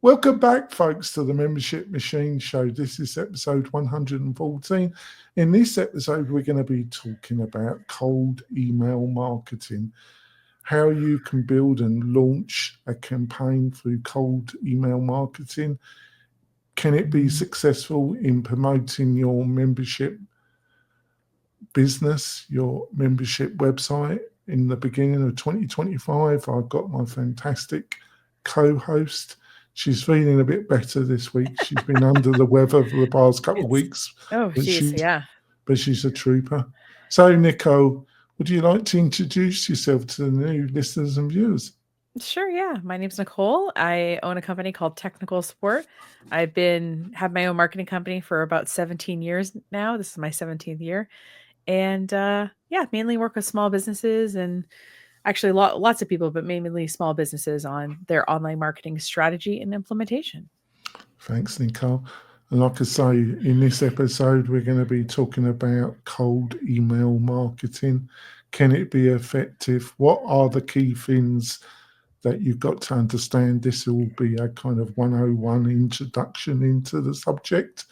Welcome back, folks, to the Membership Machine Show. This is episode 114. In this episode, we're going to be talking about cold email marketing, how you can build and launch a campaign through cold email marketing. Can it be successful in promoting your membership business, your membership website? In the beginning of 2025, I've got my fantastic co-host. She's feeling a bit better this week. She's been under the weather for the past couple of weeks. Oh, geez, yeah. But she's a trooper. So, Nicole, would you like to introduce yourself to the new listeners and viewers? Sure, yeah. My name's Nicole. I own a company called Technical Support. Have my own marketing company for about 17 years now. This is my 17th year. And mainly work with small businesses and actually lots of people, but mainly small businesses on their online marketing strategy and implementation. Thanks, Nicole. And like I say, in this episode, we're going to be talking about cold email marketing. Can it be effective? What are the key things that you've got to understand? This will be a kind of 101 introduction into the subject.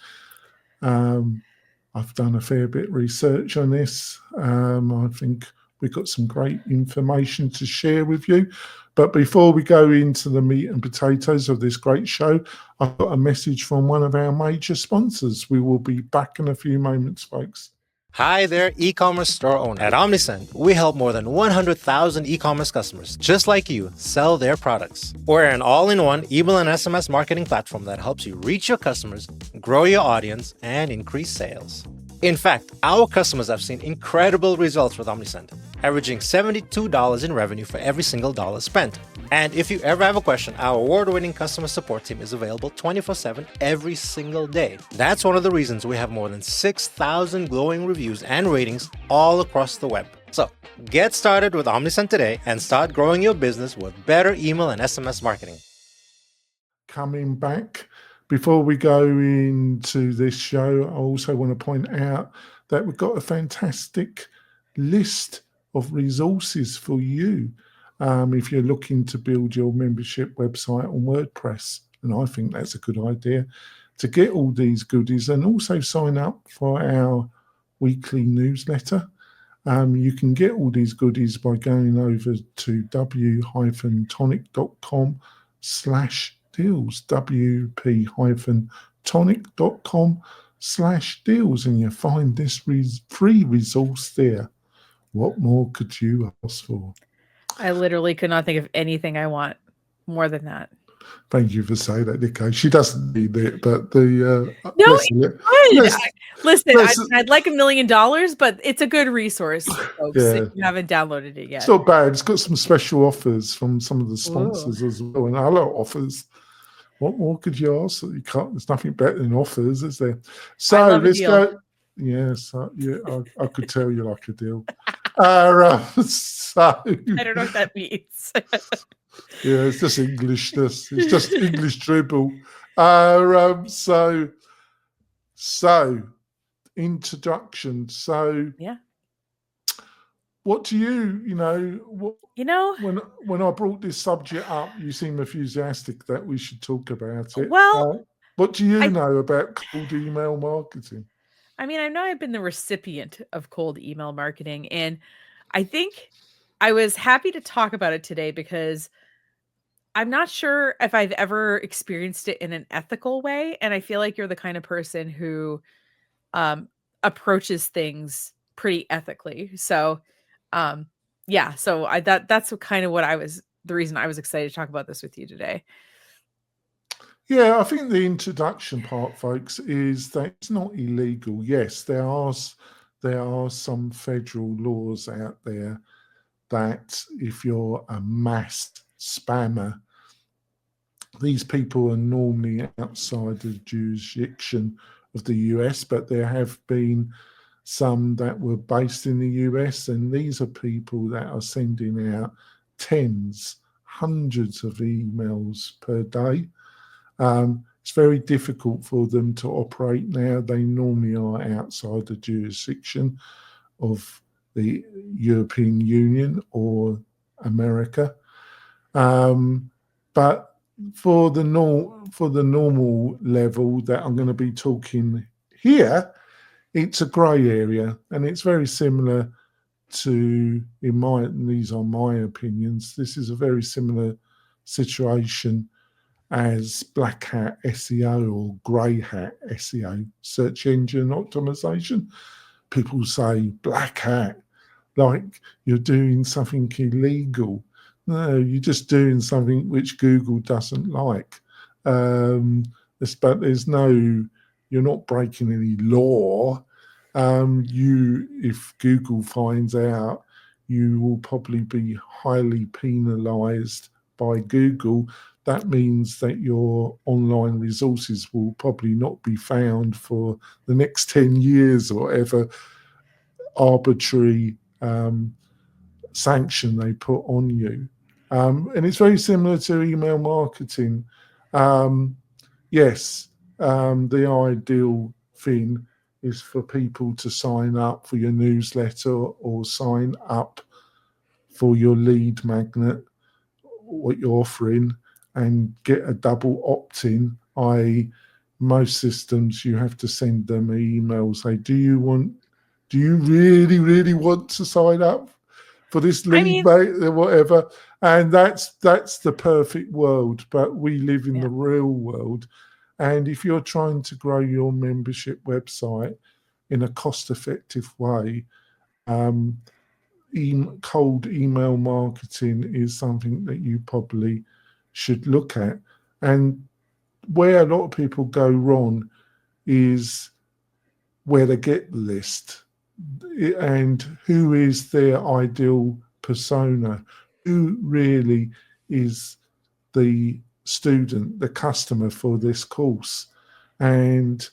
I've done a fair bit of research on this. I think we've got some great information to share with you. But before we go into the meat and potatoes of this great show, I've got a message from one of our major sponsors. We will be back in a few moments, folks. Hi there, e-commerce store owner. At Omnisend, we help more than 100,000 e-commerce customers just like you sell their products. We're an all-in-one email and SMS marketing platform that helps you reach your customers, grow your audience, and increase sales. In fact, our customers have seen incredible results with Omnisend, averaging $72 in revenue for every single dollar spent. And if you ever have a question, our award-winning customer support team is available 24/7 every single day. That's one of the reasons we have more than 6,000 glowing reviews and ratings all across the web. So get started with Omnisend today and start growing your business with better email and SMS marketing. Coming back, before we go into this show, I also want to point out that we've got a fantastic list of resources for you if you're looking to build your membership website on WordPress. And I think that's a good idea to get all these goodies and also sign up for our weekly newsletter. You can get all these goodies by going over to WP-Tonic.com/deals, WP-Tonic.com/deals, and you find this free resource there. What more could you ask for? I literally could not think of anything I want more than that. Thank you for saying that, Nico. She doesn't need it, but No, listen, I'd like $1 million, but it's a good resource, folks, if you haven't downloaded it yet. It's not bad. It's got some special offers from some of the sponsors as well, and other offers. What more could you ask? You can't. There's nothing better than offers, is there? So let's go. Yes, I could tell you like a deal. So I don't know what that means. Yeah, it's just English. It's just English dribble. So introduction. So yeah. What do when I brought this subject up, you seem enthusiastic that we should talk about it. Well, what do you know about cold email marketing? I mean, I know I've been the recipient of cold email marketing, and I think I was happy to talk about it today because I'm not sure if I've ever experienced it in an ethical way. And I feel like you're the kind of person who approaches things pretty ethically. So, that's kind of the reason I was excited to talk about this with you today. Yeah, I think the introduction part, folks, is that it's not illegal. Yes, there are some federal laws out there that if you're a mass spammer, these people are normally outside the jurisdiction of the US, but there have been some that were based in the US, and these are people that are sending out hundreds of emails per day. It's very difficult for them to operate now. They normally are outside the jurisdiction of the European Union or America. But for the normal level that I'm going to be talking here, it's a grey area, and it's very similar to, these are my opinions, this is a very similar situation as black hat SEO or grey hat SEO, search engine optimization. People say black hat like you're doing something illegal. No, you're just doing something which Google doesn't like. But there's no, you're not breaking any law. If Google finds out, you will probably be highly penalized by Google. That means that your online resources will probably not be found for the next 10 years or whatever arbitrary sanction they put on you. And it's very similar to email marketing. Yes, the ideal thing is for people to sign up for your newsletter or sign up for your lead magnet, what you're offering, and get a double opt-in, i.e. most systems you have to send them an email, say, do you really want to sign up for this lead mate or whatever? And that's the perfect world, but we live in the real world. And if you're trying to grow your membership website in a cost-effective way, cold email marketing is something that you probably should look at. And where a lot of people go wrong is where they get the list and who is their ideal persona, who really is the student, the customer for this course, and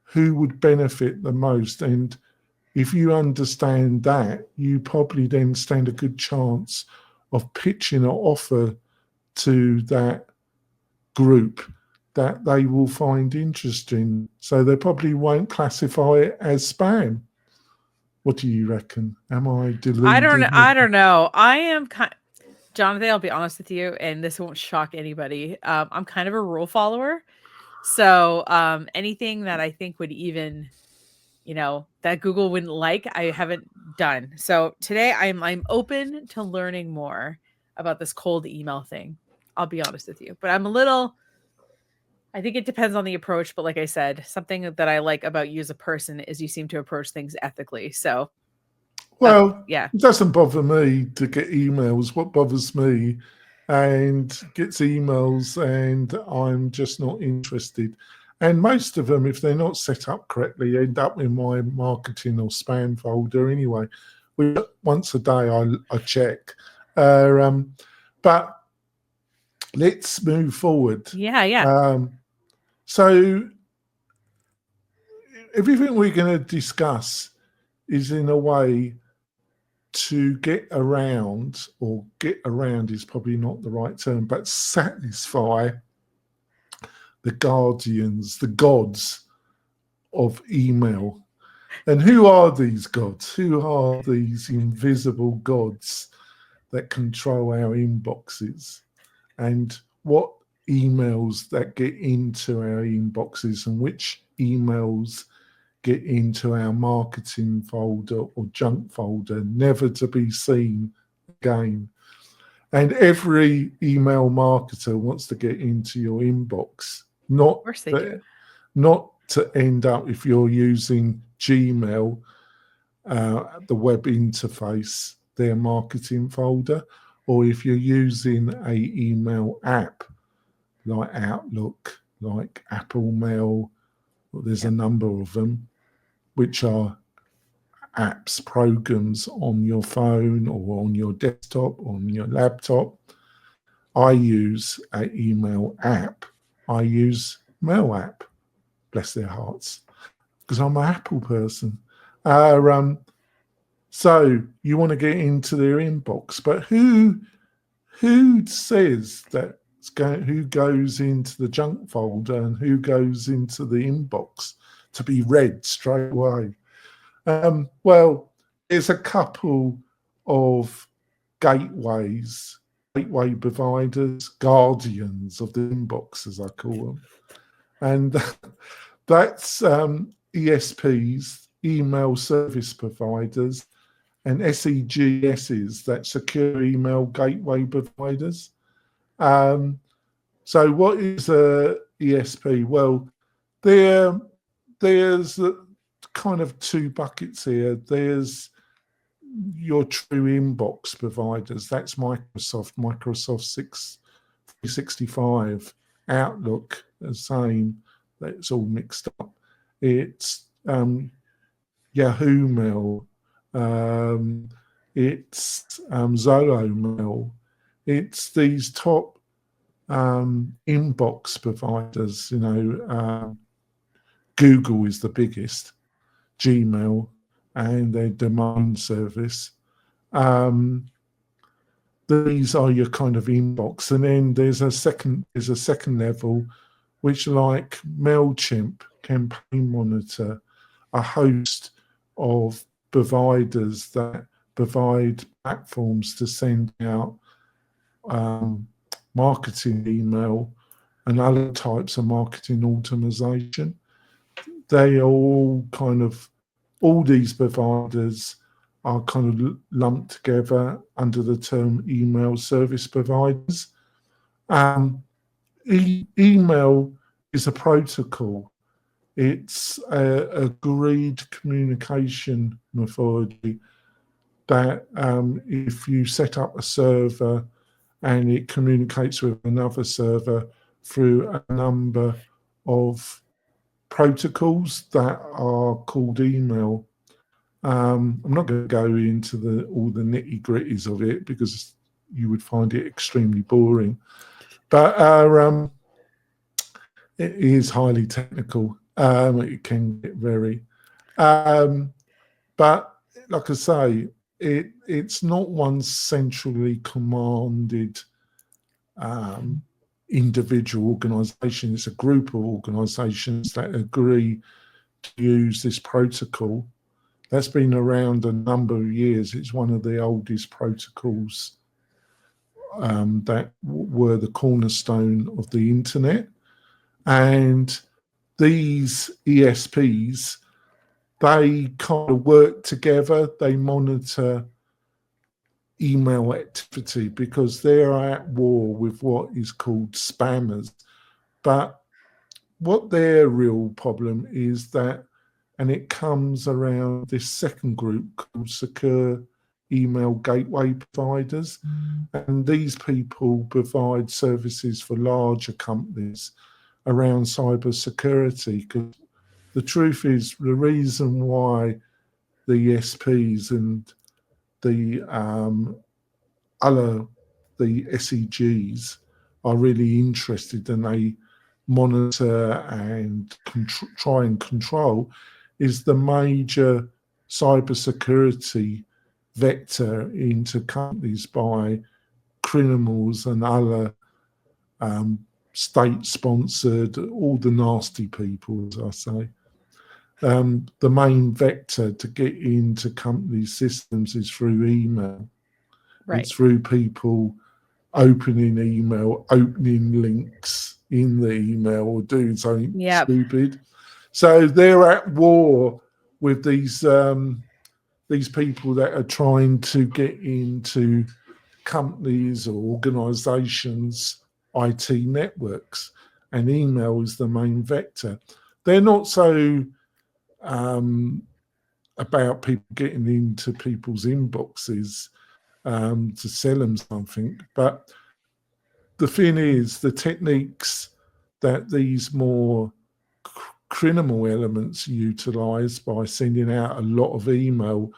who would benefit the most. And if you understand that, you probably then stand a good chance of pitching an offer to that group that they will find interesting. So they probably won't classify it as spam. What do you reckon? Am I deluded? I don't know. I am Jonathan, I'll be honest with you, and this won't shock anybody. I'm kind of a rule follower. So anything that I think would even, that Google wouldn't like, I haven't done. So today I'm open to learning more about this cold email thing. I'll be honest with you. But I think it depends on the approach. But like I said, something that I like about you as a person is you seem to approach things ethically. So well, yeah, it doesn't bother me to get emails. What bothers me and gets emails, and I'm just not interested. And most of them, if they're not set up correctly, end up in my marketing or spam folder anyway. Once a day I check. But let's move forward. Yeah. So everything we're going to discuss is in a way to get around is probably not the right term, but satisfy the guardians, the gods of email. And who are these gods? Who are these invisible gods that control our inboxes? And what emails that get into our inboxes and which emails get into our marketing folder or junk folder, never to be seen again. And every email marketer wants to get into your inbox, not to end up, if you're using Gmail, the web interface, their marketing folder, or if you're using a email app like Outlook, like Apple Mail, there's a number of them, which are apps, programs on your phone or on your desktop, or on your laptop. I use an email app. I use Mail app, bless their hearts, because I'm an Apple person. So you want to get into their inbox, but who says that? Who goes into the junk folder and who goes into the inbox to be read straight away? Well, there's a couple of gateways gateway providers, guardians of the inbox, as I call them. And that's ESPs, email service providers, and SEGSs, that's secure email gateway providers. So what is a ESP? Well, there's kind of two buckets here. There's your true inbox providers. That's Microsoft 365, Outlook, the same. That's all mixed up. It's Yahoo Mail, it's Zoho Mail. It's these top inbox providers. Google is the biggest, Gmail, and their domain service. These are your kind of inbox, and then there's a second level, which, like MailChimp, Campaign Monitor, a host of providers that provide platforms to send out marketing email and other types of marketing automation. They all these providers are kind of lumped together under the term email service providers. Email is a protocol. It's a agreed communication methodology that if you set up a server and it communicates with another server through a number of protocols that are called email. I'm not going to go into all the nitty gritties of it because you would find it extremely boring. But it is highly technical. It can get very, but like I say, it's not one centrally commanded individual organisation. It's a group of organisations that agree to use this protocol. That's been around a number of years. It's one of the oldest protocols that were the cornerstone of the internet. And these ESPs, they kind of work together. They monitor email activity because they're at war with what is called spammers. But what their real problem is that, and it comes around this second group called secure email gateway providers. And these people provide services for larger companies around cyber security. Because the truth is, the reason why the ESPs and the SEGs are really interested and they monitor and try and control is the major cybersecurity vector into companies by criminals and other state-sponsored, all the nasty people, as I say. The main vector to get into company systems is through email. Right. It's through people opening email, opening links in the email or doing something stupid. So they're at war with these people that are trying to get into companies or organizations' IT networks, and email is the main vector. They're not so about people getting into people's inboxes to sell them something. But the thing is, the techniques that these more criminal elements utilize by sending out a lot of email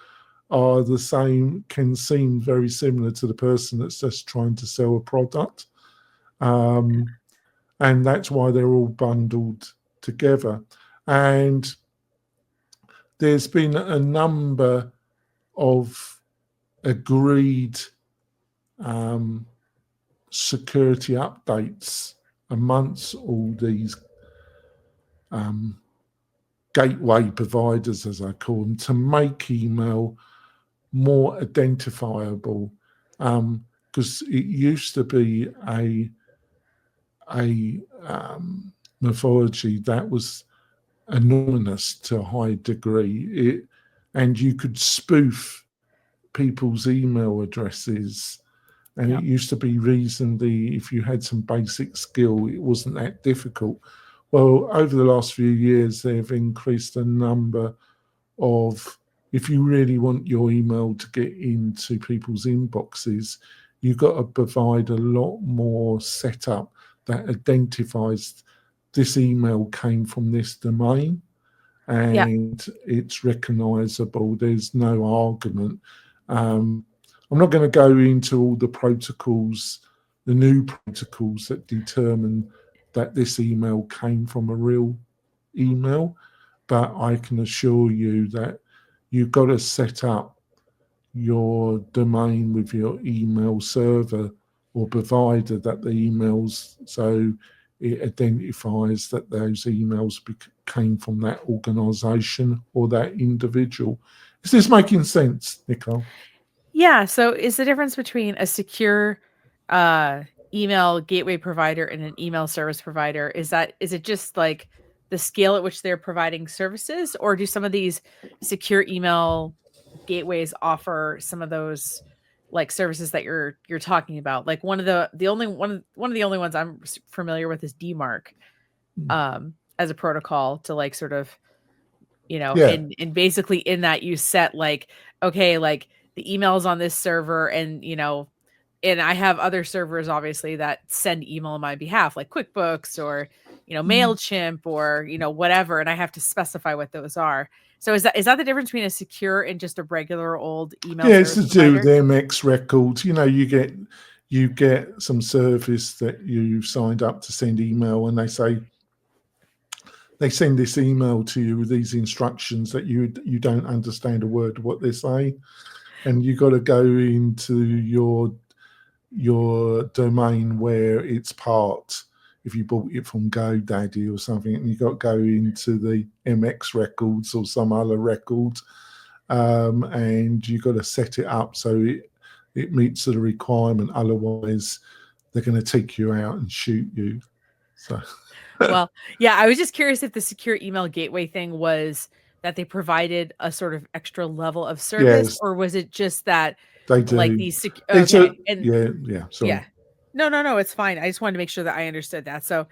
are the same, can seem very similar to the person that's just trying to sell a product. And that's why they're all bundled together. And there's been a number of agreed security updates amongst all these gateway providers, as I call them, to make email more identifiable. because it used to be a mythology that was anonymous to a high degree. And you could spoof people's email addresses, and Yep. it used to be reasonably, if you had some basic skill, it wasn't that difficult. Well, over the last few years, they've increased the number of, if you really want your email to get into people's inboxes, you've got to provide a lot more setup that identifies this email came from this domain and it's recognizable. There's no argument. I'm not going to go into all the protocols, the new protocols that determine that this email came from a real email, but I can assure you that you've got to set up your domain with your email server or provider that the emails, so it identifies that those emails came from that organization or that individual. Is this making sense, Nicole? Yeah. So is the difference between a secure email gateway provider and an email service provider, is it just like the scale at which they're providing services, or do some of these secure email gateways offer some of those like services that you're talking about? Like one of the only ones I'm familiar with is DMARC as a protocol to like sort of, Yeah. and basically in that you set like, okay, like the emails on this server, and and I have other servers obviously that send email on my behalf, like QuickBooks or MailChimp or whatever, and I have to specify what those are. So is that the difference between a secure and just a regular old email Yeah, it's service to do with provider? MX records. You get some service that you've signed up to send email, and they send this email to you with these instructions that you don't understand a word of what they're saying, and you got to go into your domain where it's part. If you bought it from GoDaddy or something, and you got to go into the MX records or some other record, and you got to set it up so it meets the requirement. Otherwise, they're going to take you out and shoot you. So. Well, yeah, I was just curious if the secure email gateway thing was that they provided a sort of extra level of service, Yes, or was it just that they like do. these It's okay, and yeah. Sorry. yeah. No, it's fine. I just wanted to make sure that I understood that. So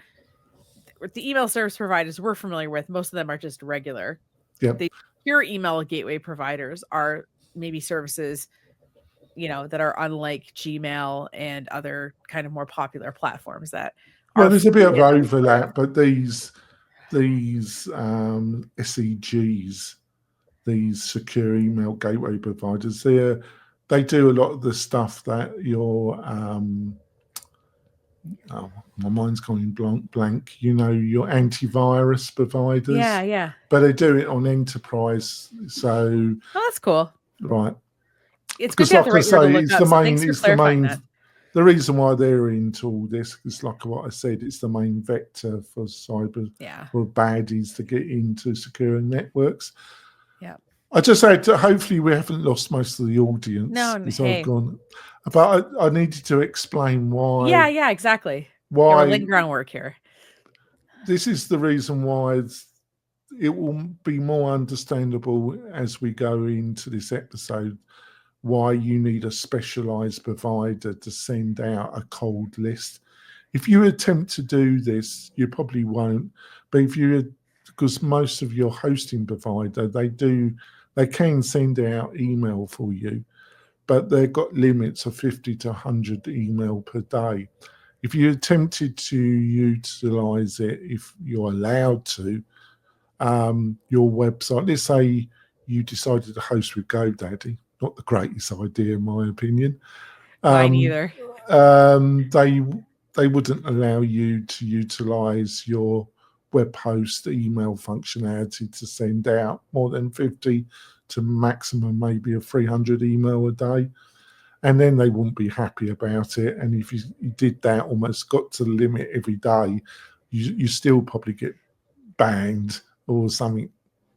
the email service providers we're familiar with, most of them are just regular. Yep. The pure email gateway providers are maybe services, that are unlike Gmail and other kind of more popular platforms that Well, are there's a bit free of and open overlap, but these SEGs, these secure email gateway providers, they do a lot of the stuff that your oh, my mind's going blank. Your antivirus providers, Yeah. but they do it on enterprise. So Oh, that's cool. right, It's good because to have like the I right word to say, look up. So thanks for it's the clarifying main. that. The reason why they're into all this is, like what I said, it's the main vector for cyber, for baddies to get into secure networks. Yeah. I just said, hopefully we haven't lost most of the audience. No, as hey. I've gone, but I needed to explain why. Yeah, exactly. Why we're laying groundwork here. This is the reason why it will be more understandable as we go into this episode why you need a specialized provider to send out a cold list. If you attempt to do this, you probably won't. But because most of your hosting provider, they can send out email for you, but they've got limits of 50 to 100 email per day. If you attempted to utilize it, if you're allowed to, your website, let's say you decided to host with GoDaddy, not the greatest idea in my opinion. Mine either. They wouldn't allow you to utilize your web host email functionality to send out more than 50 to maximum maybe a 300 email a day. And then they wouldn't be happy about it. And if you did that, almost got to the limit every day, you still probably get banned or something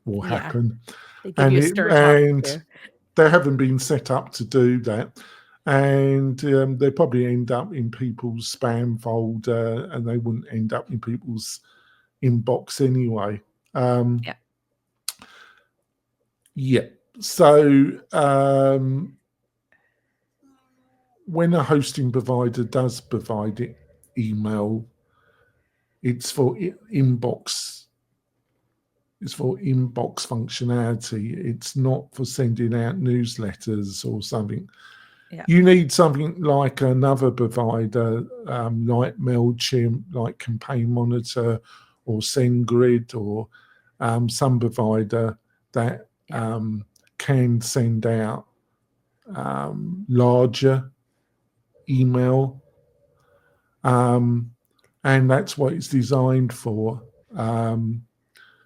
will happen. They give you a stern talking to. They haven't been set up to do that. and they probably end up in people's spam folder, and they wouldn't end up in people's inbox anyway. Yeah. Yeah. So when a hosting provider does provide email, it's for inbox. It's for inbox functionality. It's not for sending out newsletters or something. Yeah. You need something like another provider, like MailChimp, like Campaign Monitor, or SendGrid, or some provider that can send out larger email, and that's what it's designed for.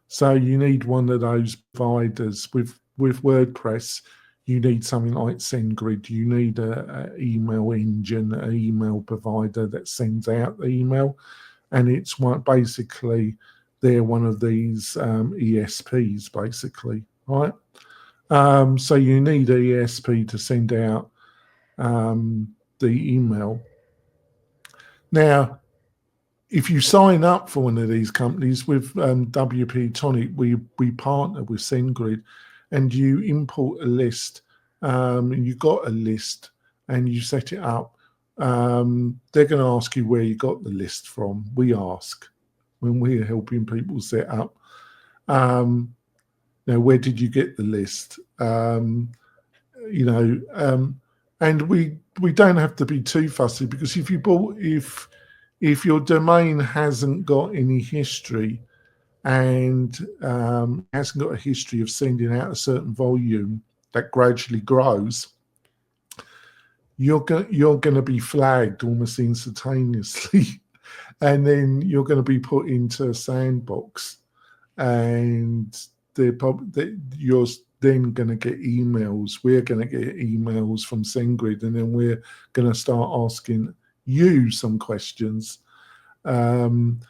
So you need one of those providers. With WordPress, you need something like SendGrid. You need a email engine, an email provider that sends out the email, and it's basically they're one of these ESPs, basically, right? So you need an ESP to send out the email. Now, if you sign up for one of these companies with WP-Tonic, we partner with SendGrid, and you import a list, and you got a list, and you set it up. They're going to ask you where you got the list from. We ask when we're helping people set up. Now, where did you get the list? And we don't have to be too fussy, because if your domain hasn't got any history and hasn't got a history of sending out a certain volume that gradually grows, you're going to be flagged almost instantaneously, and then you're going to be put into a sandbox, and you're then going to get emails. We're going to get emails from SendGrid, and then we're going to start asking you some questions, and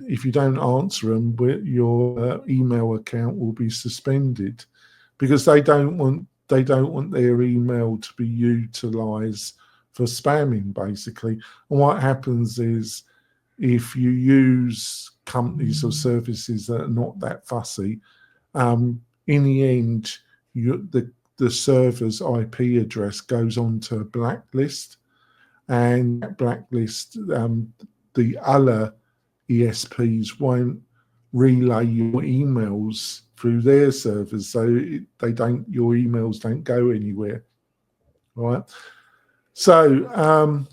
if you don't answer them, your email account will be suspended, because they don't want their email to be utilized for spamming, basically. And what happens is, if you use companies or services that are not that fussy, in the end, the server's IP address goes onto a blacklist, and that blacklist, the other ESPs won't relay your emails through their servers, so your emails don't go anywhere, right? So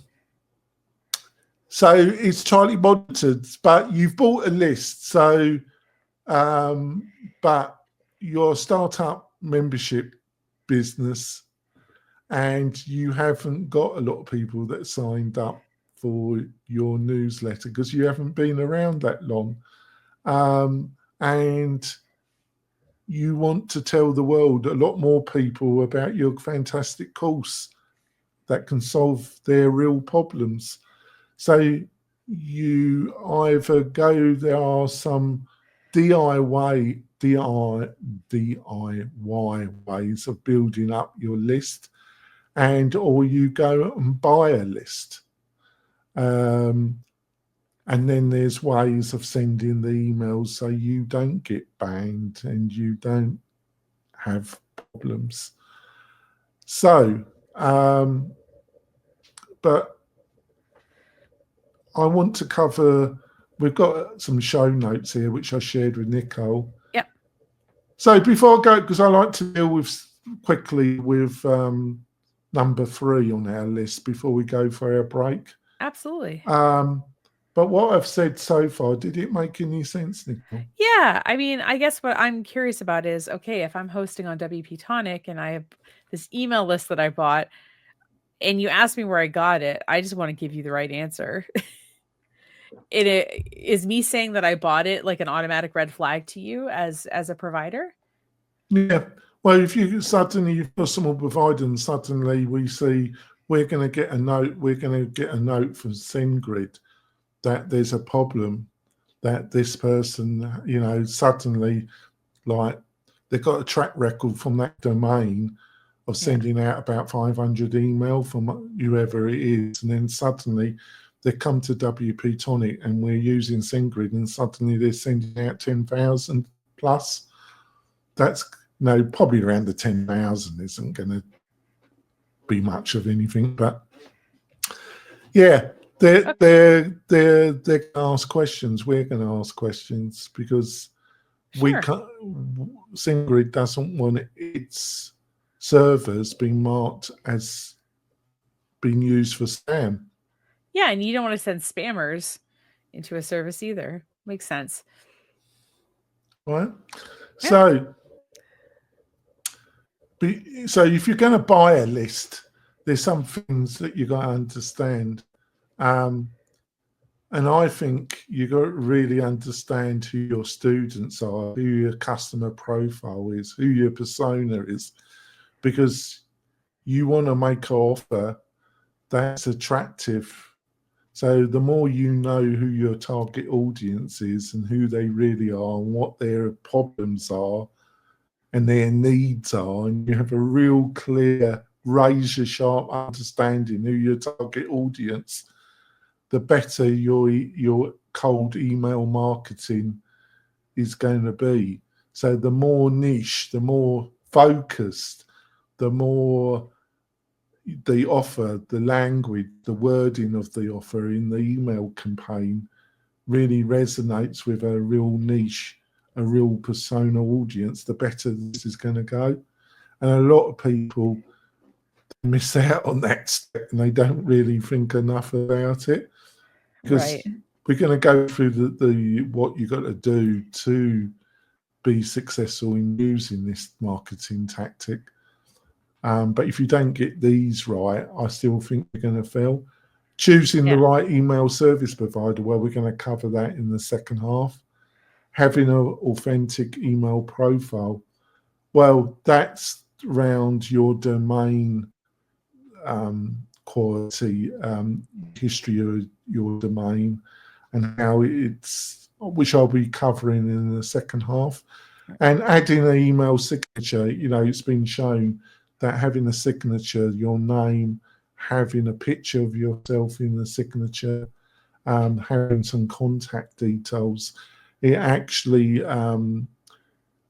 it's tightly monitored, but you've bought a list. So, but your startup membership business, and you haven't got a lot of people that signed up for your newsletter because you haven't been around that long, and you want to tell the world, a lot more people, about your fantastic course that can solve their real problems. So you either there are some DIY ways of building up your list, or you go and buy a list. And then there's ways of sending the emails so you don't get banned and you don't have problems. So, but I want to cover, we've got some show notes here, which I shared with Nicole. Yep. So before I go, because I like to deal quickly with number 3 on our list before we go for our break. Absolutely. But what I've said so far, did it make any sense, Nicole? Yeah. I mean, I guess what I'm curious about is, okay, if I'm hosting on WP-Tonic and I have this email list that I bought, and you ask me where I got it, I just want to give you the right answer. Is me saying that I bought it like an automatic red flag to you as a provider? Yeah. Well, if you suddenly you've got someone provider and suddenly we see we're going to get a note from SendGrid that there's a problem, that this person, suddenly, like, they've got a track record from that domain of sending out about 500 email from whoever it is, and then suddenly they come to WP-Tonic and we're using SendGrid, and suddenly they're sending out 10,000 plus. That's probably around the 10,000 isn't going to be much of anything, but yeah, they're going to ask questions. We're going to ask questions because we can't. SendGrid doesn't want its servers being marked as being used for spam. Yeah, and you don't want to send spammers into a service either. Makes sense. Right. Yeah. So if you're going to buy a list, there's some things that you got to understand. And I think you got to really understand who your students are, who your customer profile is, who your persona is, because you want to make an offer that's attractive. So the more you know who your target audience is and who they really are and what their problems are and their needs are, and you have a real clear, razor-sharp understanding who your target audience, the better your cold email marketing is going to be. So the more niche, the more focused, the more the offer, the language, the wording of the offer in the email campaign really resonates with a real niche, a real persona audience, the better this is going to go. And a lot of people miss out on that step and they don't really think enough about it. Because we're going to go through the what you got to do to be successful in using this marketing tactic. But if you don't get these right, I still think you're going to fail. Choosing the right email service provider, well, we're going to cover that in the second half. Having an authentic email profile, well, that's around your domain quality, history of your domain, and how it's, which I'll be covering in the second half. And adding an email signature, it's been shown that having a signature, your name, having a picture of yourself in the signature, having some contact details, it actually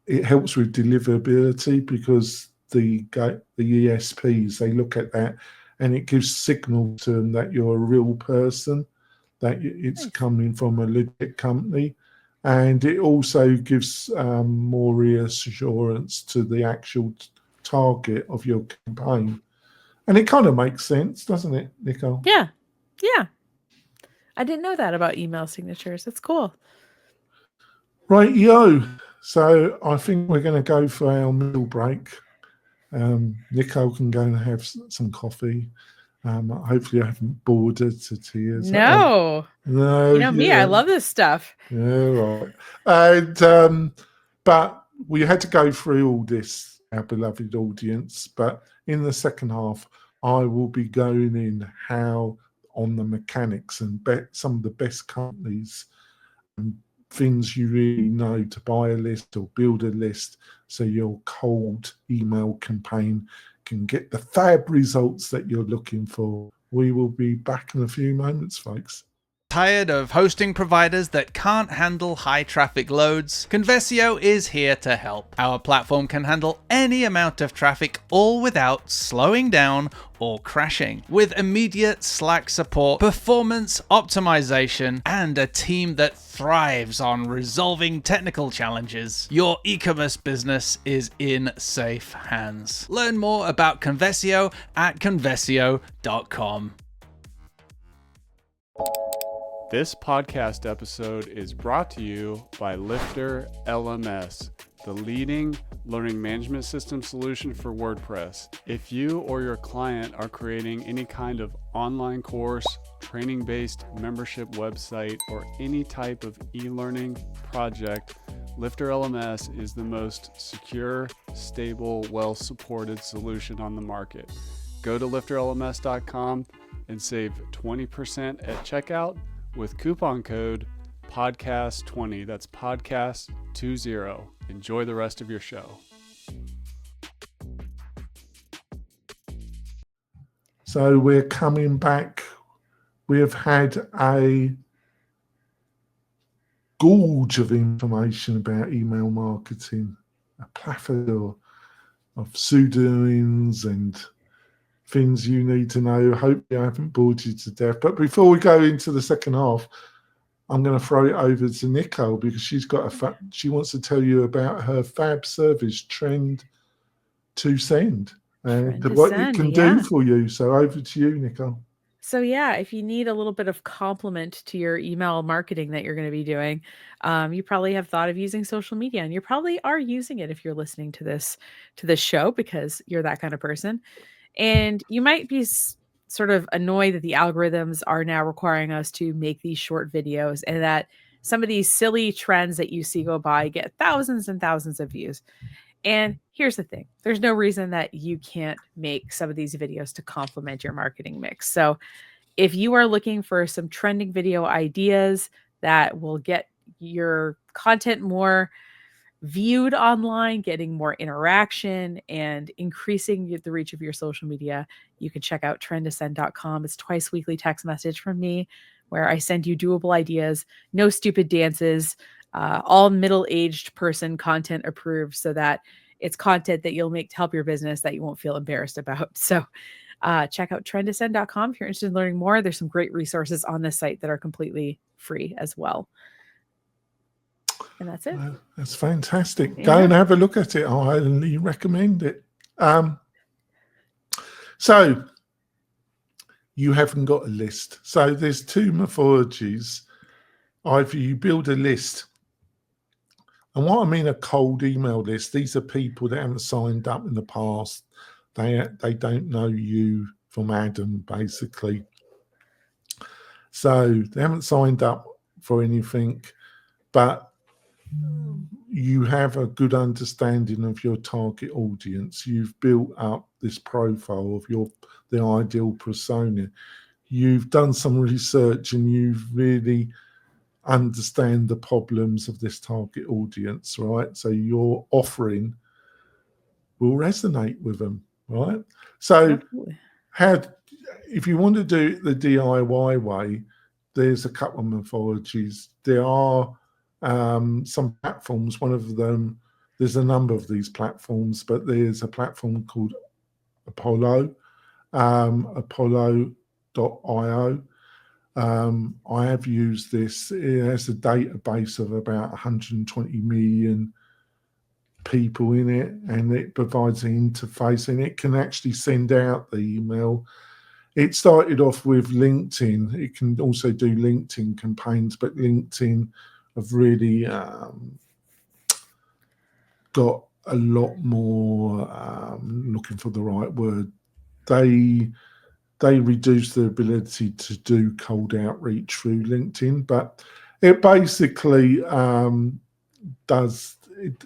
it helps with deliverability, because the ESPs, they look at that and it gives signal to them that you're a real person, that it's coming from a legit company. And it also gives more reassurance to the actual target of your campaign. And it kind of makes sense, doesn't it, Nicole? Yeah. I didn't know that about email signatures. That's cool. Right, so I think we're going to go for our meal break. Nicole can go and have some coffee. Hopefully I haven't bored her to tears. No. Me, I love this stuff. Yeah, right. And but we had to go through all this, our beloved audience. But in the second half, I will be going in how on the mechanics and some of the best companies and things you really know to buy a list or build a list, so your cold email campaign can get the fab results that you're looking for. We will be back in a few moments, folks. Tired of hosting providers that can't handle high traffic loads? Conversio is here to help. Our platform can handle any amount of traffic, all without slowing down or crashing. With immediate Slack support, performance optimization, and a team that thrives on resolving technical challenges, your e-commerce business is in safe hands. Learn more about Conversio at conversio.com. This podcast episode is brought to you by Lifter LMS, the leading learning management system solution for WordPress. If you or your client are creating any kind of online course, training-based membership website, or any type of e-learning project, Lifter LMS is the most secure, stable, well-supported solution on the market. Go to lifterlms.com and save 20% at checkout with coupon code podcast20. That's podcast20. Enjoy the rest of your show. So we're coming back. We have had a gorge of information about email marketing, a plethora of pseudonyms and things you need to know. Hope I haven't bored you to death. But before we go into the second half, I'm going to throw it over to Nicole because she's got she wants to tell you about her fab service, Trend to Send, and what it can do for you. So over to you, Nicole. So yeah, if you need a little bit of complement to your email marketing that you're going to be doing, you probably have thought of using social media, and you probably are using it if you're listening to this show because you're that kind of person. And you might be sort of annoyed that the algorithms are now requiring us to make these short videos, and that some of these silly trends that you see go by get thousands and thousands of views. And here's the thing. There's no reason that you can't make some of these videos to complement your marketing mix. So if you are looking for some trending video ideas that will get your content more viewed online, getting more interaction, and increasing the reach of your social media, you can check out trendascend.com. It's twice weekly text message from me where I send you doable ideas, no stupid dances, all middle-aged person content approved, so that it's content that you'll make to help your business that you won't feel embarrassed about. So check out trendascend.com if you're interested in learning more. There's some great resources on this site that are completely free as well. And that's it. That's fantastic. Yeah. Go and have a look at it. I highly recommend it. So you haven't got a list. So there's two methodologies. Either you build a list, and what I mean a cold email list, these are people that haven't signed up in the past. They don't know you from Adam, basically. So they haven't signed up for anything, but you have a good understanding of your target audience. You've built up this profile of the ideal persona. You've done some research and you've really understand the problems of this target audience, right? So your offering will resonate with them, right? So if you want to do it the DIY way, there's a couple of methodologies. There are some platforms. One of them, there's a number of these platforms, but there's a platform called Apollo, apollo.io. I have used this. It has a database of about 120 million people in it, and it provides an interface, and it can actually send out the email. It started off with LinkedIn. It can also do LinkedIn campaigns, but LinkedIn have really got a lot more, looking for the right word, they reduce the ability to do cold outreach through LinkedIn, but it basically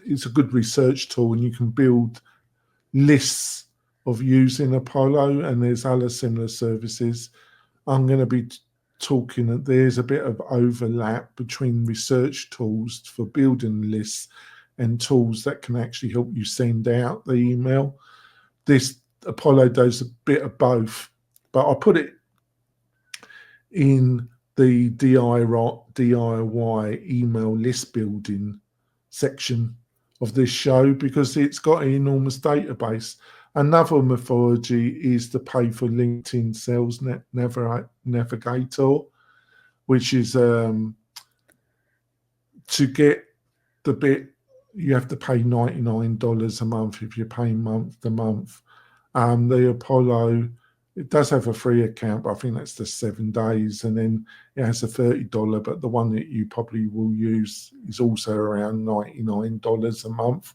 it's a good research tool, and you can build lists of using Apollo, and there's other similar services. I'm going to be talking that there's a bit of overlap between research tools for building lists and tools that can actually help you send out the email. This Apollo does a bit of both, but I'll put it in the DIY email list building section of this show because it's got an enormous database. Another methodology is to pay for LinkedIn Sales Navigator, which is to get the bit, you have to pay $99 a month if you're paying month to month. The Apollo, it does have a free account, but I think that's just 7 days, and then it has a $30, but the one that you probably will use is also around $99 a month.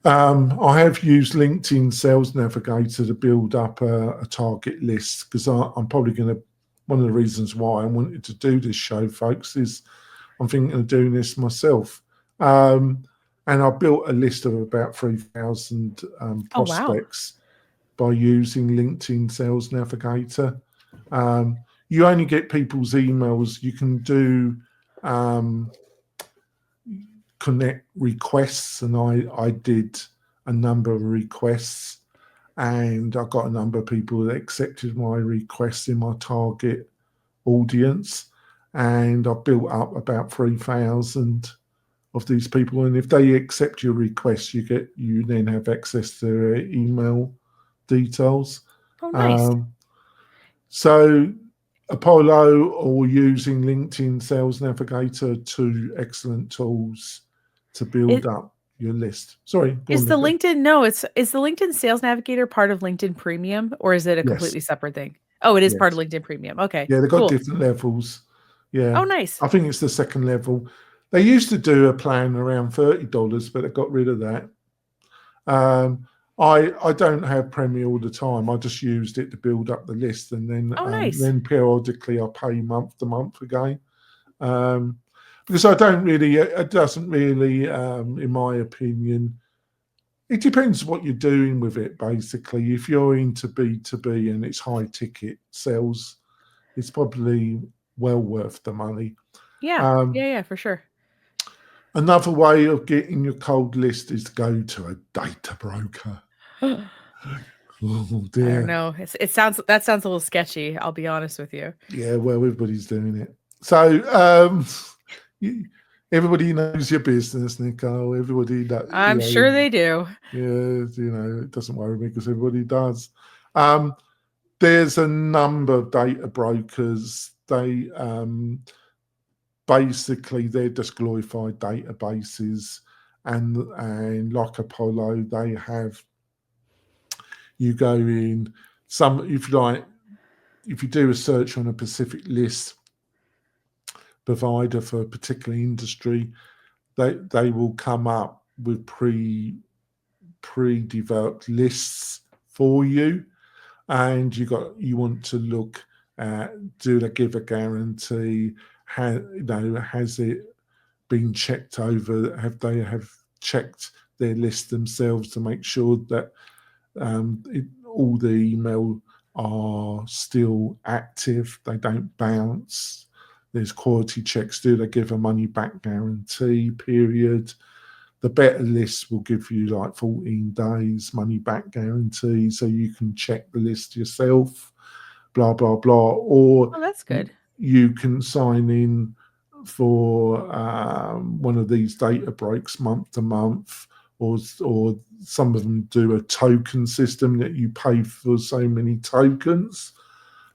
I have used LinkedIn Sales Navigator to build up a target list because I'm probably going to, one of the reasons why I wanted to do this show, folks, is I'm thinking of doing this myself. And I built a list of about 3,000 prospects by using LinkedIn Sales Navigator. You only get people's emails. You can do connect requests, and I did a number of requests. and I got a number of people that accepted my request in my target audience, and I built up about 3,000 of these people. And if they accept your request, you then have access to their email details. Oh, nice. So Apollo or using LinkedIn Sales Navigator, two excellent tools to build up your list. Sorry, is the LinkedIn Sales Navigator part of LinkedIn Premium, or is it a completely separate thing? Oh, it is part of LinkedIn Premium. Okay. Yeah, they've got cool. different levels. Yeah. Oh, nice. I think it's the second level. They used to do a plan around $30, but they got rid of that. I don't have Premier all the time. I just used it to build up the list, and then nice. then periodically I pay month to month again. Because I don't really, it doesn't really, in my opinion, it depends what you're doing with it. Basically, if you're into B2B and it's high ticket sales, it's probably well worth the money. Yeah, yeah, for sure. Another way of getting your cold list is to go to a data broker. Oh dear. I don't know. That sounds a little sketchy. I'll be honest with you. Yeah, well, everybody's doing it. So everybody knows your business, Nicole. Everybody that I'm sure they do. Yeah, it doesn't worry me because everybody does. There's a number of data brokers. They basically they're just glorified databases, and like Apollo, they have. You go in if you do a search on a specific list provider for a particular industry, they will come up with pre-developed lists for you, and you want to look at, do they give a guarantee? Has it been checked over? Have they checked their list themselves to make sure that all the email are still active, they don't bounce, there's quality checks, do they give a money back guarantee period? The better lists will give you like 14 days money back guarantee, so you can check the list yourself, blah, blah, blah. Or that's good. You can sign in for one of these data breaks month to month, or some of them do a token system that you pay for so many tokens,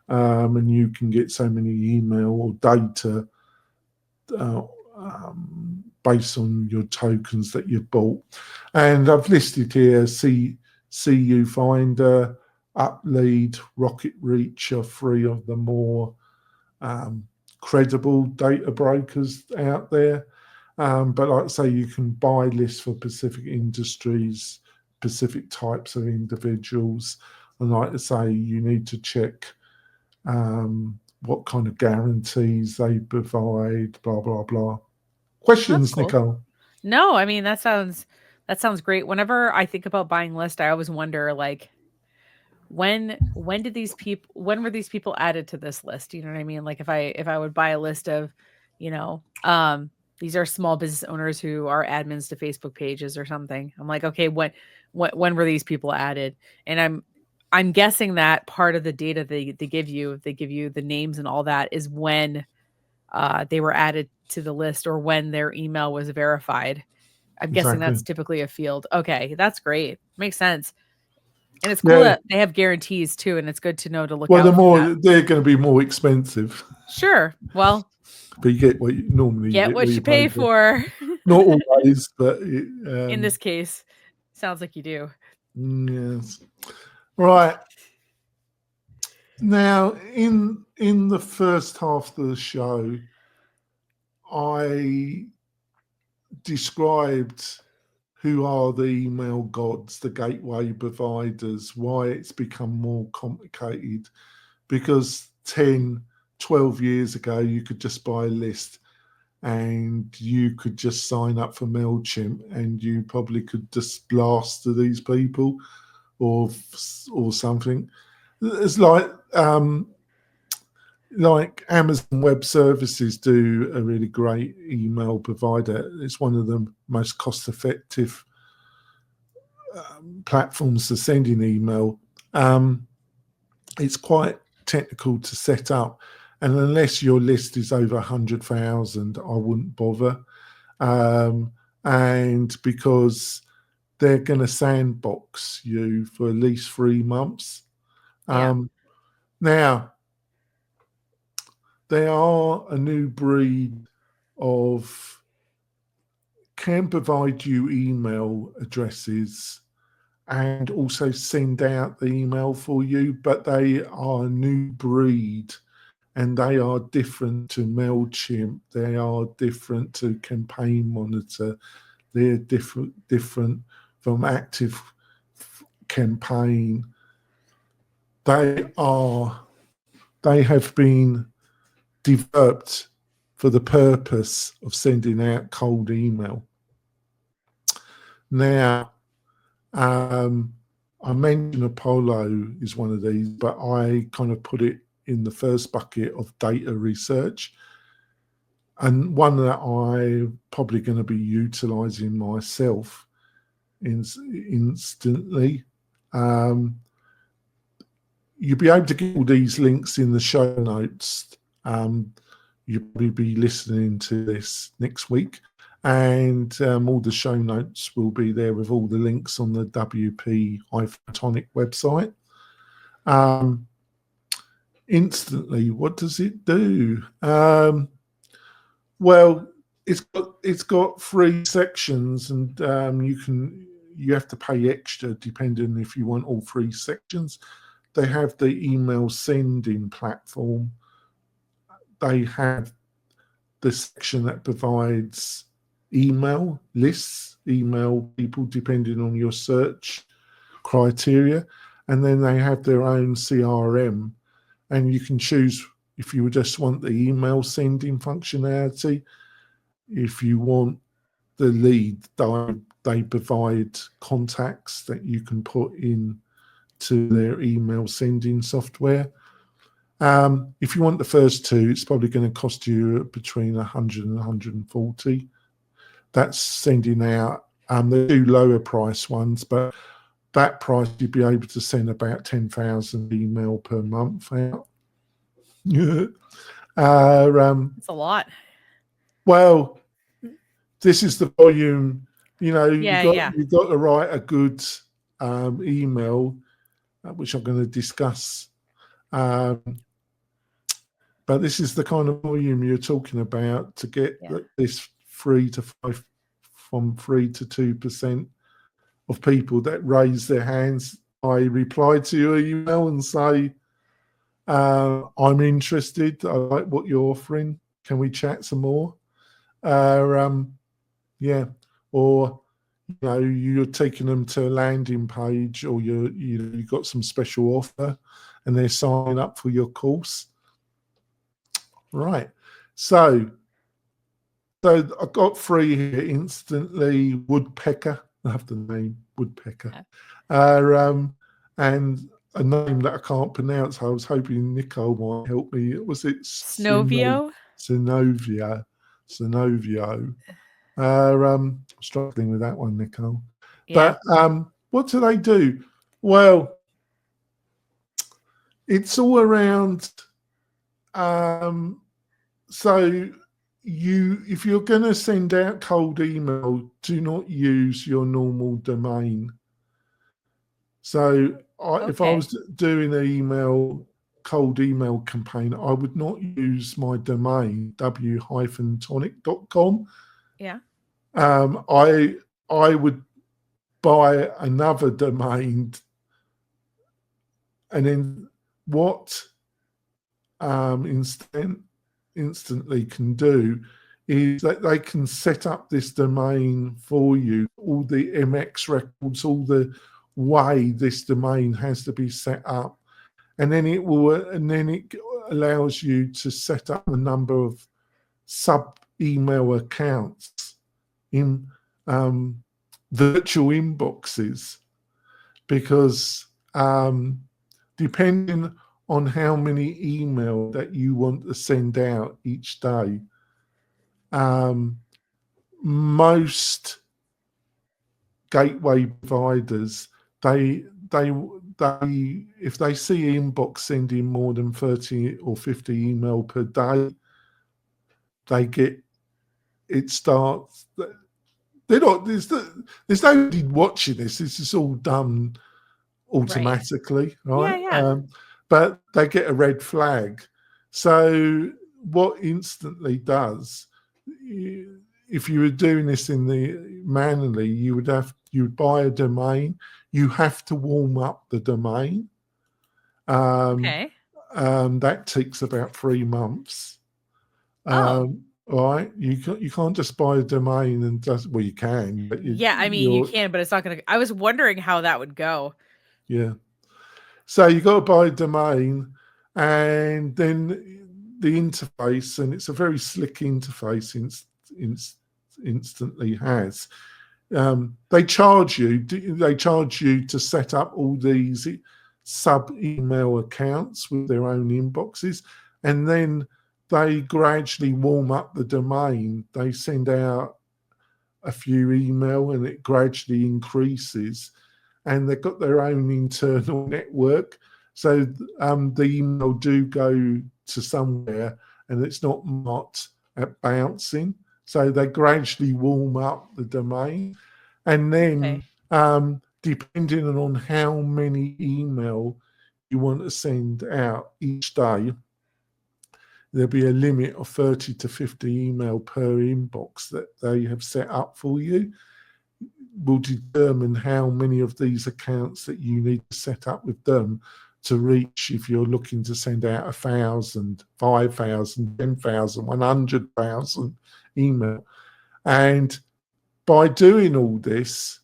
and you can get so many email or data based on your tokens that you bought. And I've listed here CU Finder, Uplead, Rocket Reach are three of the more credible data brokers out there. But like I say, you can buy lists for specific industries, specific types of individuals. And like I say, you need to check what kind of guarantees they provide, blah, blah, blah. Questions, cool. Nicole? No, I mean, that sounds great. Whenever I think about buying list, I always wonder, like, when were these people added to this list? You know what I mean? Like if I would buy a list of, these are small business owners who are admins to Facebook pages or something. I'm like, okay, when were these people added? And I'm guessing that part of the data they give you the names and all that is when they were added to the list or when their email was verified. I'm guessing that's typically a field. Okay, that's great. Makes sense. And it's cool that they have guarantees too, and it's good to know to look out. Well, they're going to be more expensive. Sure. Well, but you get what you normally get what you pay for. Not always, but in this case, sounds like you do. Yes. Right. Now, in the first half of the show, I described who are the email gods, the gateway providers, why it's become more complicated. Because 10, 12 years ago, you could just buy a list and you could just sign up for MailChimp and you probably could just blast to these people or something. It's like Amazon Web Services do a really great email provider. It's one of the most cost-effective platforms for sending email, it's quite technical to set up. And unless your list is over 100,000, I wouldn't bother. And because they're going to sandbox you for at least 3 months. Now, they are a new breed of can provide you email addresses and also send out the email for you, but they are a new breed and they are different to MailChimp. They are different to Campaign Monitor. They're different from Active Campaign. They have been developed for the purpose of sending out cold email. Now, I mentioned Apollo is one of these, but I kind of put it in the first bucket of data research, and one that I'm probably going to be utilizing myself instantly. You'll be able to get all these links in the show notes. You'll probably be listening to this next week, and all the show notes will be there with all the links on the WP-Tonic website. Instantly, what does it do? Well, it's got 3 sections, and you have to pay extra depending if you want all 3 sections. They have the email sending platform. They have the section that provides email lists, email people depending on your search criteria, and then they have their own CRM, and you can choose if you just want the email sending functionality. If you want the lead, they provide contacts that you can put in to their email sending software. If you want the first 2, it's probably going to cost you between 100 and 140. That's sending out. They do lower price ones, but that price you'd be able to send about 10,000 email per month out. It's a lot. Well, this is the volume. You've got to write a good email, which I'm going to discuss. But this is the kind of volume you're talking about to get this 3 to 5, from 3 to 2% of people that raise their hands. I reply to your email and say, I'm interested. I like what you're offering. Can we chat some more? Or you're taking them to a landing page, or you got some special offer, and they're signing up for your course. Right. So I've got 3 here instantly. Woodpecker, I have the name Woodpecker, and a name that I can't pronounce. I was hoping Nicole might help me. Was it Synovio? Synovio. Struggling with that one, Nicole. Yeah. But what do they do? Well, it's all around. So if you're going to send out cold email, do not use your normal domain. So if I was doing an cold email campaign, I would not use my domain, w-tonic.com. Yeah. I would buy another domain, and then what instantly can do is that they can set up this domain for you, all the MX records, all the way this domain has to be set up, and then it allows you to set up a number of sub email accounts in virtual inboxes, because depending on how many email that you want to send out each day, most gateway providers, they if they see inbox sending more than 30 or 50 email per day, they get it starts. They're not. There's nobody watching this. This is all done automatically, right? Yeah. But they get a red flag. So what instantly does, if you were doing this in the manually, you would buy a domain. You have to warm up the domain. Okay. That takes about 3 months. Right, you can't just buy a domain and just, well, you can, but Yeah, I mean, you can, but it's not gonna. I was wondering how that would go. Yeah. So you got to buy a domain, and then the interface, and it's a very slick interface. Instantly has. They charge you. They charge you to set up all these sub email accounts with their own inboxes, and then they gradually warm up the domain. They send out a few email, and it gradually increases. And they've got their own internal network. So the email do go to somewhere, and it's not at bouncing. So they gradually warm up the domain. And then depending on how many email you want to send out each day, there'll be a limit of 30 to 50 email per inbox that they have set up for you. Will determine how many of these accounts that you need to set up with them to reach, if you're looking to send out 1,000, 5,000, 10,000, 100,000 email. And by doing all this,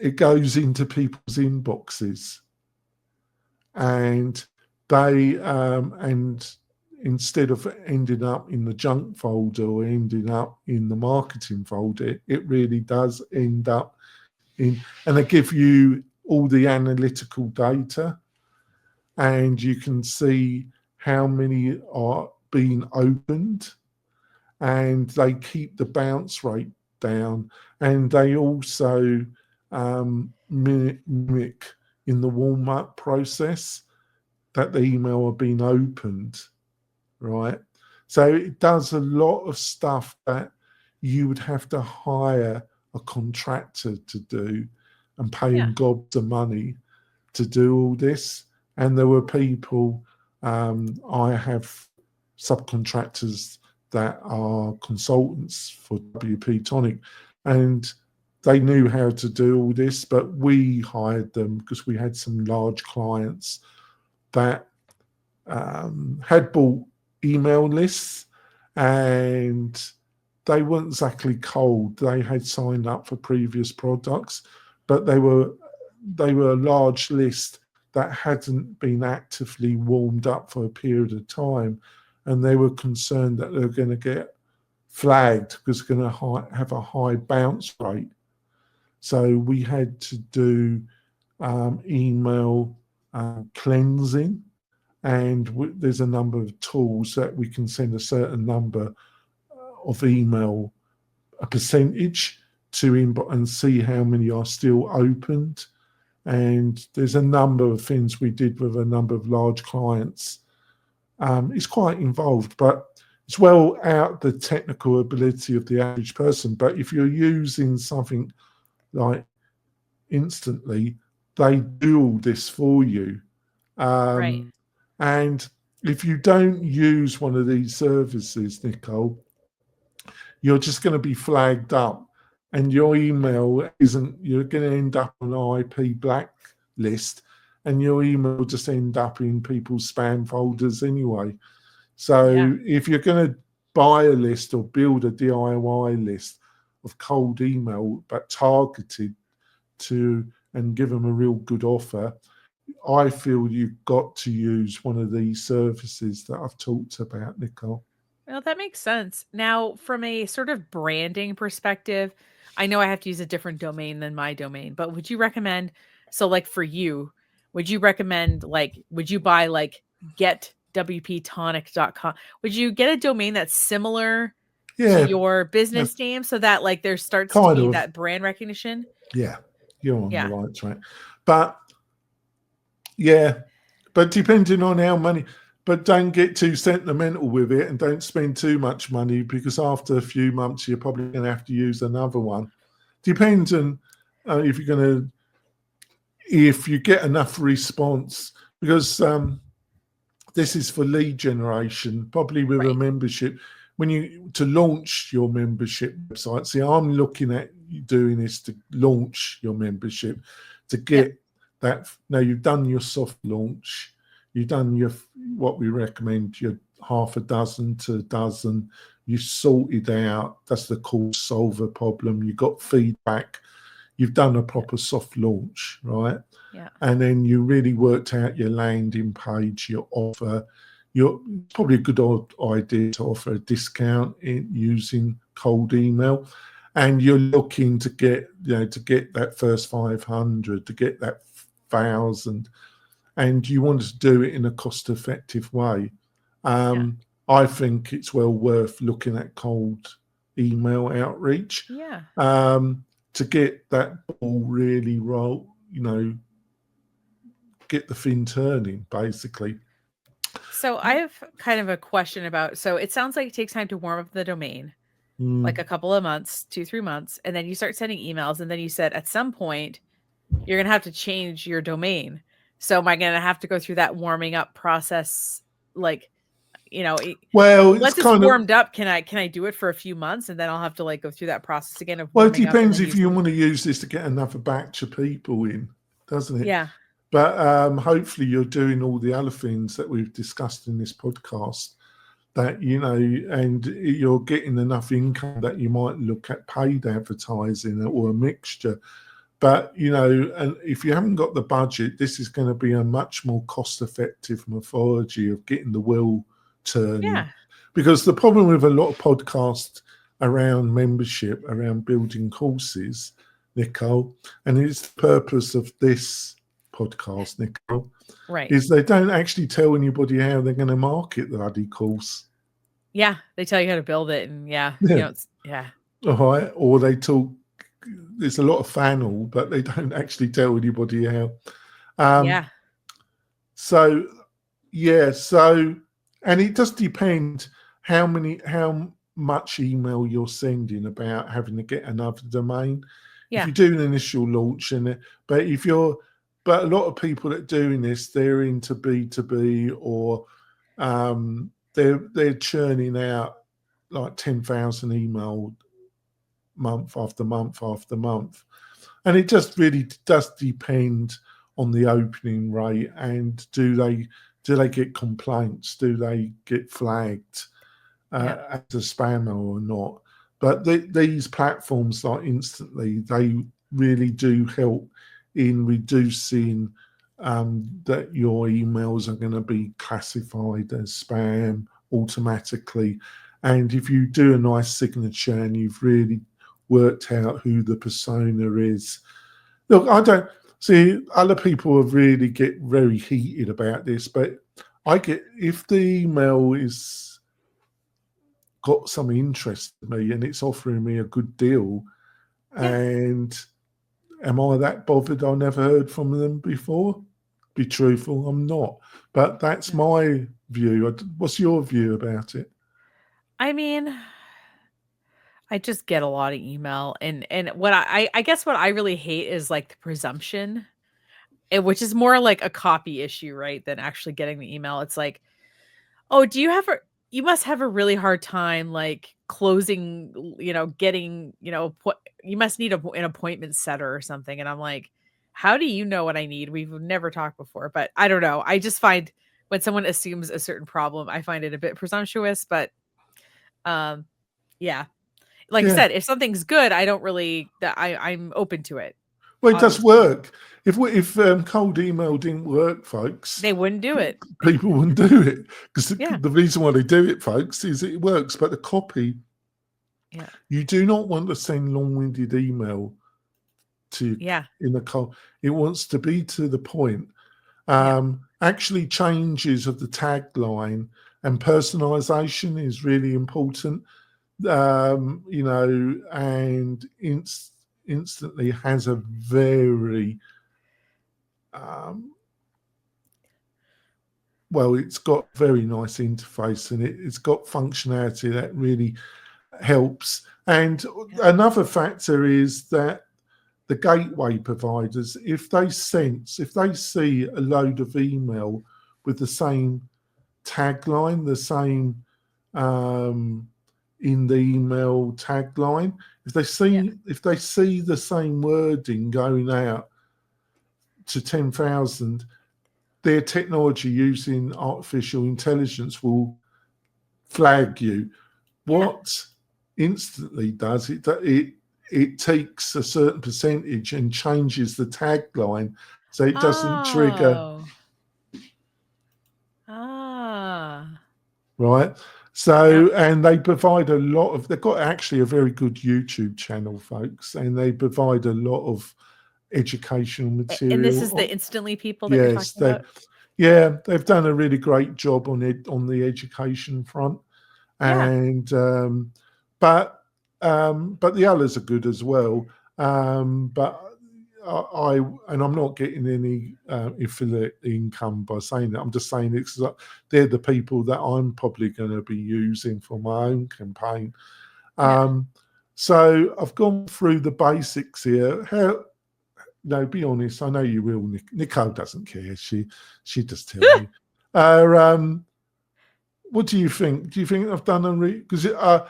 it goes into people's inboxes, and instead of ending up in the junk folder or ending up in the marketing folder, it really does end up in, and they give you all the analytical data, and you can see how many are being opened, and they keep the bounce rate down, and they also mimic in the warm-up process that the email are being opened, right? So it does a lot of stuff that you would have to hire a contractor to do and pay them gobs of money to do all this. And there were people, I have subcontractors that are consultants for WP-Tonic, and they knew how to do all this, but we hired them because we had some large clients that had bought email lists, and they weren't exactly cold. They had signed up for previous products, but they were a large list that hadn't been actively warmed up for a period of time, and they were concerned that they were going to get flagged because they're going to have a high bounce rate. So we had to do email cleansing, and there's a number of tools that we can send a certain number of email, a percentage to inbox, and see how many are still opened. And there's a number of things we did with a number of large clients. It's quite involved, but it's well out the technical ability of the average person. But if you're using something like Instantly, they do all this for you. Right. And if you don't use one of these services, Nicole, you're just going to be flagged up, and your email you're going to end up on an IP blacklist, and your email will just end up in people's spam folders anyway. So if you're going to buy a list or build a DIY list of cold email, but targeted to, and give them a real good offer, I feel you've got to use one of these services that I've talked about, Nicole. Well, that makes sense. Now, from a sort of branding perspective, I know I have to use a different domain than my domain, but would you recommend, so like for you, would you recommend, like, would you buy like getwptonic.com? Would you get a domain that's similar Yeah, to your business name so that like there starts to kind be of. that brand recognition. Yeah, you're on Yeah. the right track. But yeah, but depending on how money, but don't get too sentimental with it and don't spend too much money, because after a few months, you're probably going to have to use another one. Depends on if you're going to, if you get enough response, because this is for lead generation, probably with a Right. membership. When you to launch your membership website, see, I'm looking at you doing this to launch your membership, to get that. Now you've done your soft launch, you've done your what we recommend, your half a dozen to a dozen. You sorted out that's the call solver problem. You got feedback. You've done a proper soft launch, right? Yeah. And then you really worked out your landing page, your offer. You're probably a good idea to offer a discount in using cold email, and you're looking to get to get that first 500, to get that 1,000, and you want to do it in a cost-effective way. I think it's well worth looking at cold email outreach. Yeah. To get that ball really roll, get the fin turning, basically. So I have kind of a question about, so it sounds like it takes time to warm up the domain, like a couple of months, 2-3 months, and then you start sending emails, and then you said at some point you're going to have to change your domain. So am I going to have to go through that warming up process? Like, Well, it's once it's kind of, warmed up, can I do it for a few months and then I'll have to like go through that process again of well, it warming up and depends then if you want to use this to get another batch of people in, doesn't it? Yeah. But hopefully you're doing all the other things that we've discussed in this podcast, that, and you're getting enough income that you might look at paid advertising or a mixture. But, and if you haven't got the budget, this is going to be a much more cost-effective methodology of getting the wheel turning. Yeah. Because the problem with a lot of podcasts around membership, around building courses, Nicole, and it's the purpose of this podcast, Nicole, Right. is they don't actually tell anybody how they're going to market the bloody course. Yeah. They tell you how to build it, and Yeah. All right. Or they talk, there's a lot of funnel, but they don't actually tell anybody how. So, and it does depend how much email you're sending about having to get another domain. Yeah. If you do an initial launch but a lot of people that are doing this, they're into B2B, or they're churning out like 10,000 email month after month after month. And it just really does depend on the opening rate, and do they get complaints? Do they get flagged as a spammer or not? But these platforms like Instantly, they really do help in reducing that your emails are going to be classified as spam automatically. And if you do a nice signature and you've really worked out who the persona is. Look, I don't see, other people have really get very heated about this, but I get, if the email is got some interest in me and it's offering me a good deal, and am I that bothered? I never heard from them before. Be truthful, I'm not. But that's my view. What's your view about it? I mean, I just get a lot of email, and what I guess what I really hate is like the presumption, which is more like a copy issue, right, than actually getting the email. It's like, oh, you must have a really hard time like closing, getting, you must need an appointment setter or something. And I'm like, how do you know what I need? We've never talked before, but I don't know. I just find when someone assumes a certain problem, I find it a bit presumptuous, but yeah. Like I said, if something's good, I don't really, I'm open to it. Well, it does work. If cold email didn't work, folks, they wouldn't do it. People wouldn't do it, because the reason why they do it, folks, is it works. But the copy, you do not want to send long-winded email to in the cold. It wants to be to the point. Actually, changes of the tagline and personalization is really important. you know, and instantly has a very well, it's got a very nice interface, and it's got functionality that really helps. And another factor is that the gateway providers, if they see a load of email with the same tagline, the same in the email tagline, if they see the same wording going out to 10,000, their technology using artificial intelligence will flag you. What instantly does it takes a certain percentage and changes the tagline so it doesn't trigger. Right. So, and they provide a lot of, they've got actually a very good YouTube channel, folks, and they provide a lot of educational material. And this is the Instantly people that you're talking about? Yeah, they've done a really great job on it, on the education front. And but the others are good as well. But I'm not getting any affiliate income by saying that. I'm just saying it because they're the people that I'm probably going to be using for my own campaign. So I've gone through the basics here. No, be honest. I know you will. Nicole doesn't care. She just tells me. What do you think? Do you think I've done a because I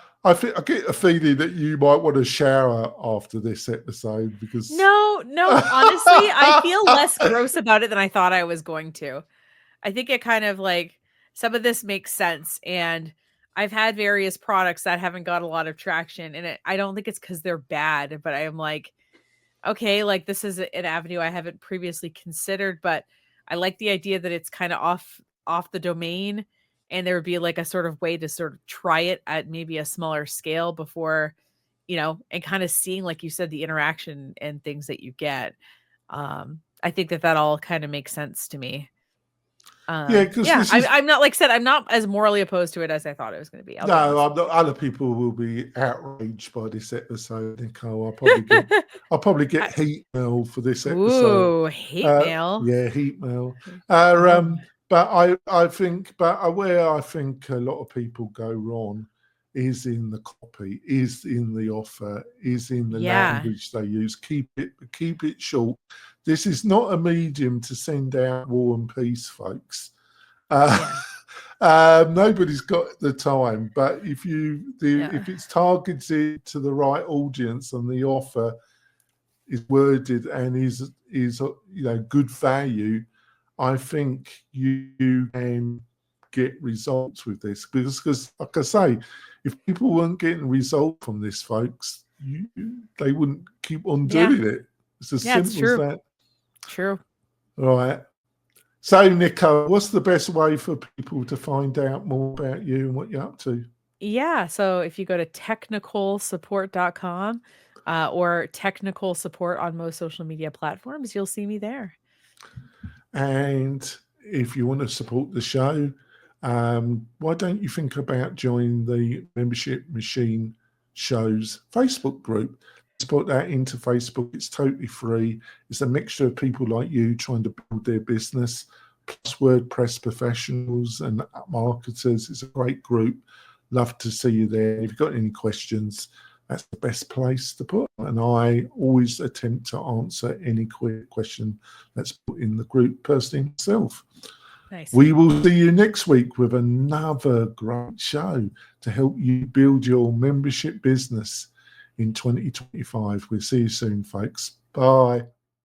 get a feeling that you might want to shower after this episode because no, honestly, I feel less gross about it than I thought I was going to. I think it kind of like some of this makes sense, and I've had various products that haven't got a lot of traction, and I don't think it's because they're bad, but I am like, okay, like this is an avenue I haven't previously considered, but I like the idea that it's kind of off the domain, and there would be like a sort of way to sort of try it at maybe a smaller scale before, you know, and kind of seeing, like you said, the interaction and things that you get. I think that all kind of makes sense to me. I'm not, like I said, I'm not as morally opposed to it as I thought it was going to be. I'm not. Other people will be outraged by this episode, Nicole. I'll probably get hate mail for this episode. Ooh, hate mail. Yeah, hate mail. But I think where I think a lot of people go wrong is in the copy, is in the offer, is in the language they use. Keep it short. This is not a medium to send out war and peace, folks. Nobody's got the time, but if it's targeted to the right audience and the offer is worded and is good value, I think you can get results with this because like I say, if people weren't getting results from this, folks, they wouldn't keep on doing it. It's as simple as that. True. Right. So, Nico, what's the best way for people to find out more about you and what you're up to? Yeah. So if you go to technicalsupport.com or technical support on most social media platforms, you'll see me there. And if you want to support the show, why don't you think about joining the Membership Machine Show's Facebook group? Let's put that into Facebook. It's totally free. It's a mixture of people like you trying to build their business, plus WordPress professionals and marketers. It's a great group. Love to see you there. If you've got any questions, that's the best place to put. And I always attempt to answer any question that's put in the group personally myself. Nice. We will see you next week with another great show to help you build your membership business in 2025. We'll see you soon, folks. Bye.